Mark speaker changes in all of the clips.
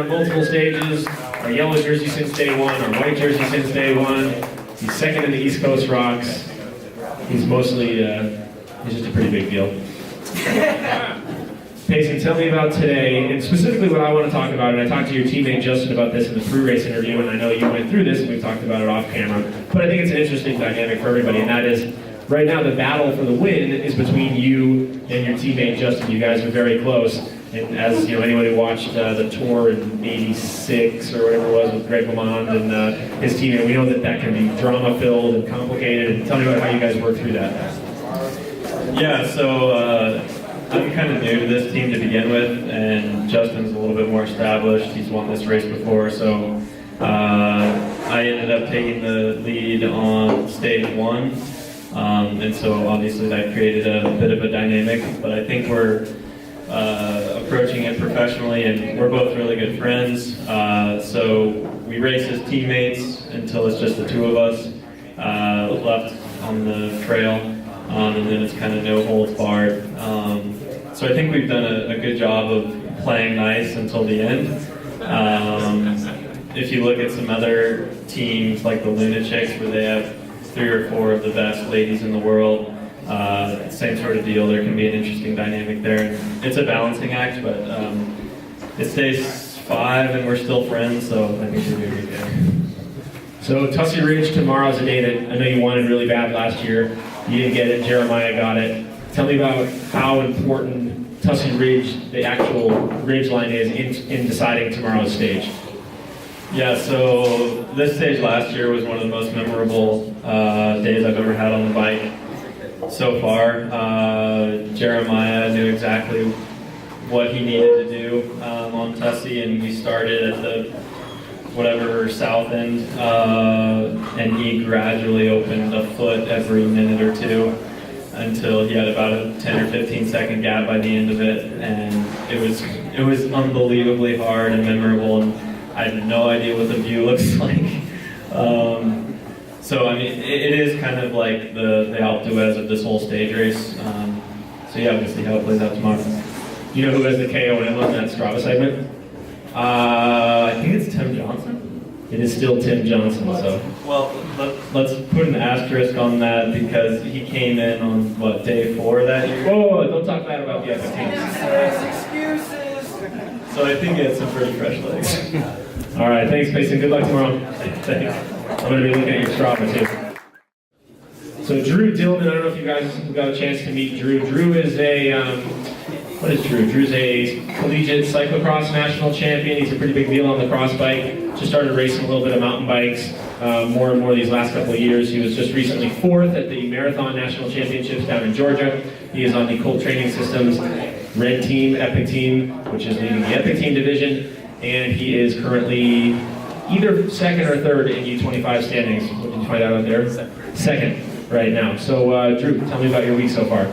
Speaker 1: on multiple stages, our yellow jersey since day one, our white jersey since day one. He's second in the East Coast Rocks. He's mostly, he's just a pretty big deal. Payson, tell me about today, and specifically what I want to talk about, and I talked to your teammate Justin about this in the pre-race interview, and I know you went through this, and we've talked about it off camera, but I think it's an interesting dynamic for everybody, and that is, right now the battle for the win is between you and your teammate Justin. You guys are very close, and as you know, anyone who watched the tour in '86 or whatever it was with Greg LeMond and his teammate, we know that that can be drama-filled and complicated, and tell me about how you guys work through that.
Speaker 2: Yeah, so I'm kind of new to this team to begin with, and Justin's a little bit more established. He's won this race before, so I ended up taking the lead on stage one, and so obviously that created a bit of a dynamic, but I think we're approaching it professionally, and we're both really good friends, so we race as teammates until it's just the two of us left on the trail, and then it's kind of no holds barred. So I think we've done a good job of playing nice until the end. If you look at some other teams like the Lunatics, where they have 3 or 4 of the best ladies in the world, same sort of deal. There can be an interesting dynamic there. It's a balancing act, but it stays 5 and we're still friends, so I think we're doing good.
Speaker 1: So TSE Ridge tomorrow's a day that I know you wanted really bad last year. You didn't get it, Jeremiah got it. Tell me about how important TSE Ridge, the actual ridge line is in deciding tomorrow's stage.
Speaker 2: Yeah, so this stage last year was one of the most memorable days I've ever had on the bike so far. Jeremiah knew exactly what he needed to do on TSE, and we started at the whatever south end, and he gradually opened a foot every minute or two until he had about a 10 or 15 second gap by the end of it, and it was unbelievably hard and memorable, and I had no idea what the view looks like. So I mean, it is kind of like the Alpe d'Huez of this whole stage race. So yeah, we'll see how it plays out tomorrow.
Speaker 1: You know who has the KOM on that Strava segment?
Speaker 2: I think it's Tim Johnson.
Speaker 1: It is still Tim Johnson, so.
Speaker 2: Well, let's put an asterisk on that because he came in on, what, day 4 that year?
Speaker 1: Whoa, don't talk bad about the other teams.
Speaker 3: Excuses!
Speaker 2: So I think he had some pretty fresh legs.
Speaker 1: All right, thanks, Payson. Good luck tomorrow. Thanks. I'm going to be looking at your Strava, too. So Drew Dillman, I don't know if you guys got a chance to meet Drew. Drew is a, what is Drew? Drew's a collegiate cyclocross national champion. He's a pretty big deal on the cross bike. Just started racing a little bit of mountain bikes more and more these last couple of years. He was just recently 4th at the Marathon National Championships down in Georgia. He is on the Colt Training Systems Red Team, Epic Team, which is leading the Epic Team division. And he is currently either 2nd or 3rd in U25 standings. What did you find out out there? 2nd right now. So Drew, tell me about your week so far.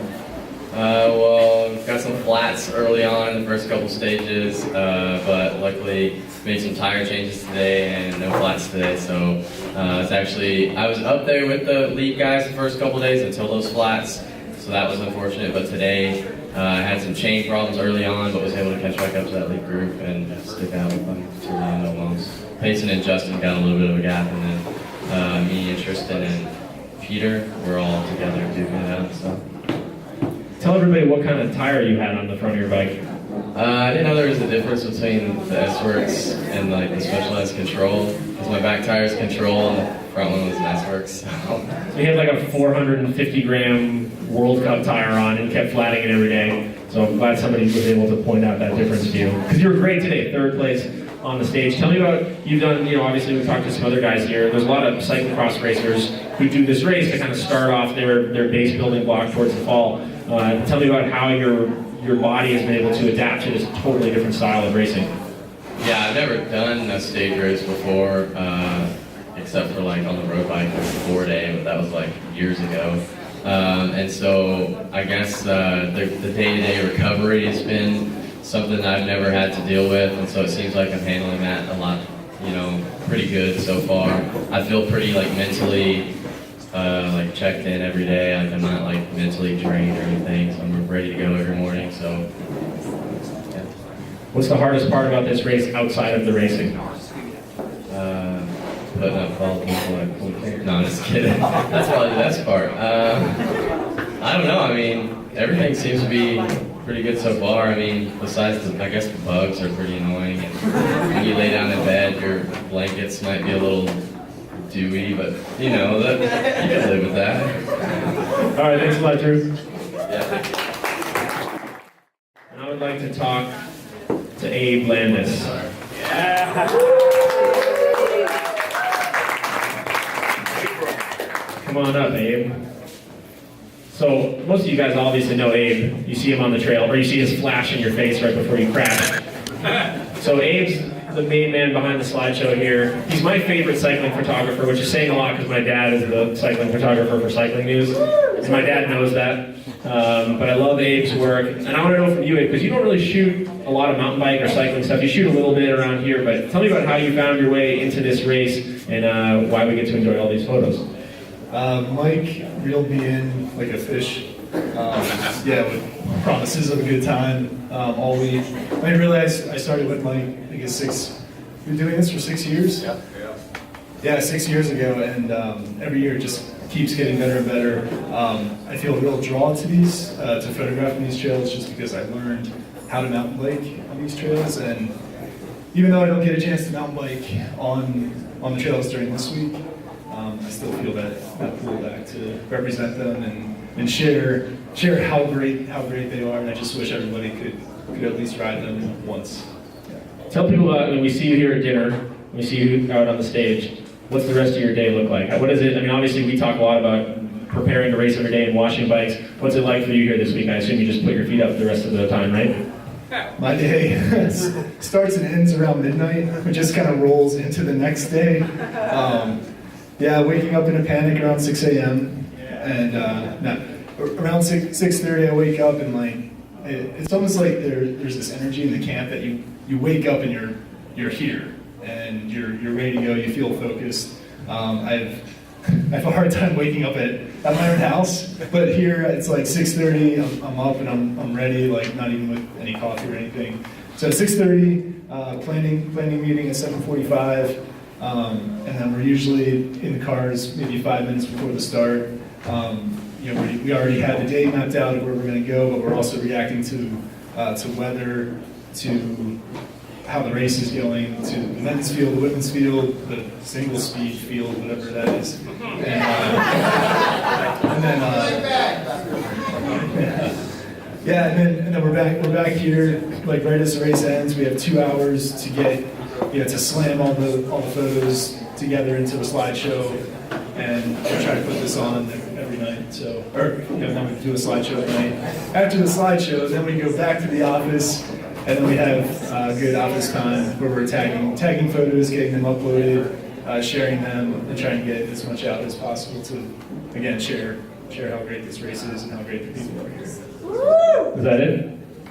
Speaker 4: Well, got some flats early on in the first couple stages, but luckily made some tire changes today and no flats today. So it's actually, I was up there with the lead guys the first couple days until those flats, so that was unfortunate. But today I had some chain problems early on, but was able to catch back up to that lead group and stick out with them to the end almost. Payson and Justin got a little bit of a gap, and then me and Tristan and Peter were all together duking it out. So.
Speaker 1: Tell everybody what kind of tire you had on the front of your bike.
Speaker 4: I didn't know there was a difference between the S-Works and like the Specialized Control, because my back tire is Control and the front one was an S-Works.
Speaker 1: So you had like a 450 gram World Cup tire on and kept flatting it every day. So I'm glad somebody was able to point out that difference to you. Because you were great today, 3rd place on the stage. Tell me about, you've done, you know, obviously we've talked to some other guys here. There's a lot of cyclocross racers who do this race to kind of start off their base building block towards the fall. Tell me about how your body has been able to adapt to this totally different style of racing.
Speaker 4: Yeah, I've never done a stage race before, except for like on the road bike, the 4-day, but that was like years ago. And so I guess the day-to-day recovery has been something I've never had to deal with, and so it seems like I'm handling that a lot, you know, pretty good so far. I feel pretty like mentally like checked in every day. Like I'm not like mentally drained or anything, so I'm ready to go every morning. So yeah.
Speaker 1: What's the hardest part about this race outside of the racing?
Speaker 4: Putting up all people like cool. No, I'm just kidding. That's probably the best part. I don't know. I mean, everything seems to be pretty good so far. I mean, besides I guess the bugs are pretty annoying. And when you lay down in bed, your blankets might be a little dewy, but you know, you can live with that.
Speaker 1: All right, thanks a lot, Drew.
Speaker 4: Yeah.
Speaker 1: And I would like to talk to Abe Landes. Come on up, Abe. So, most of you guys obviously know Abe. You see him on the trail, or you see his flash in your face right before you crash. So Abe's the main man behind the slideshow here. He's my favorite cycling photographer, which is saying a lot because my dad is the cycling photographer for Cycling News. And my dad knows that. But I love Abe's work. And I want to know from you, Abe, because you don't really shoot a lot of mountain bike or cycling stuff. You shoot a little bit around here, but tell me about how you found your way into this race and why we get to enjoy all these photos.
Speaker 5: Mike reeled me in like a fish. With promises of a good time all week. I realized I started with Mike, I guess we've been doing this for 6 years? Yeah, 6 years ago, and every year it just keeps getting better and better. I feel a real draw to these, to photographing these trails just because I learned how to mountain bike on these trails, and even though I don't get a chance to mountain bike on the trails during this week, I still feel that pull back to represent them and share how great they are, and I just wish everybody could at least ride them once. Yeah.
Speaker 1: Tell people about when we see you here at dinner, we see you out on the stage, what's the rest of your day look like? What is it, I mean, obviously we talk a lot about preparing to race every day and washing bikes. What's it like for you here this week? I assume you just put your feet up the rest of the time, right?
Speaker 5: My day starts and ends around midnight. It just kind of rolls into the next day. Waking up in a panic around 6 a.m. and around 6:30 I wake up and it's almost like there's this energy in the camp that you wake up and you're here and you're ready to go. You feel focused. I have a hard time waking up at my own house, but here it's like 6:30. I'm up and I'm ready, like not even with any coffee or anything. So 6:30, planning meeting at 7:45. And then we're usually in the cars maybe 5 minutes before the start. We already had the day mapped out of where we're going to go, but we're also reacting to weather, to how the race is going, to the men's field, the women's field, the single speed field, whatever that is. And then we're back here like right as the race ends. We have 2 hours to get to slam all the photos together into a slideshow, and we'll try to put this on every night. Then we do a slideshow at night. After the slideshow, then we go back to the office, and then we have good office time where we're tagging photos, getting them uploaded, sharing them, and trying to get as much out as possible to, again, share how great this race is and how great the people are here.
Speaker 1: Is that it?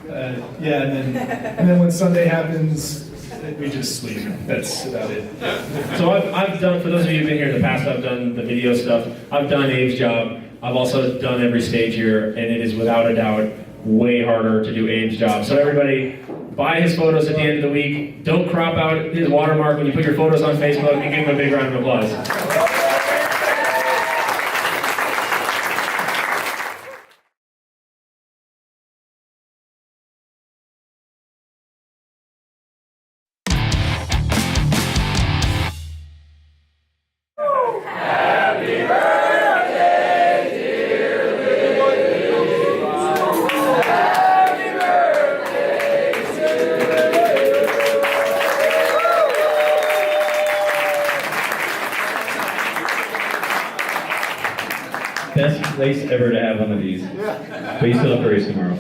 Speaker 5: And then when Sunday happens, we just sleep. That's about it.
Speaker 1: So I've done, for those of you who've been here in the past, I've done the video stuff. I've done Abe's job. I've also done every stage here, and it is without a doubt way harder to do Abe's job. So everybody, buy his photos at the end of the week. Don't crop out his watermark when you put your photos on Facebook, and give him a big round of applause.
Speaker 6: Best place ever to have one of these. But you still have to race tomorrow.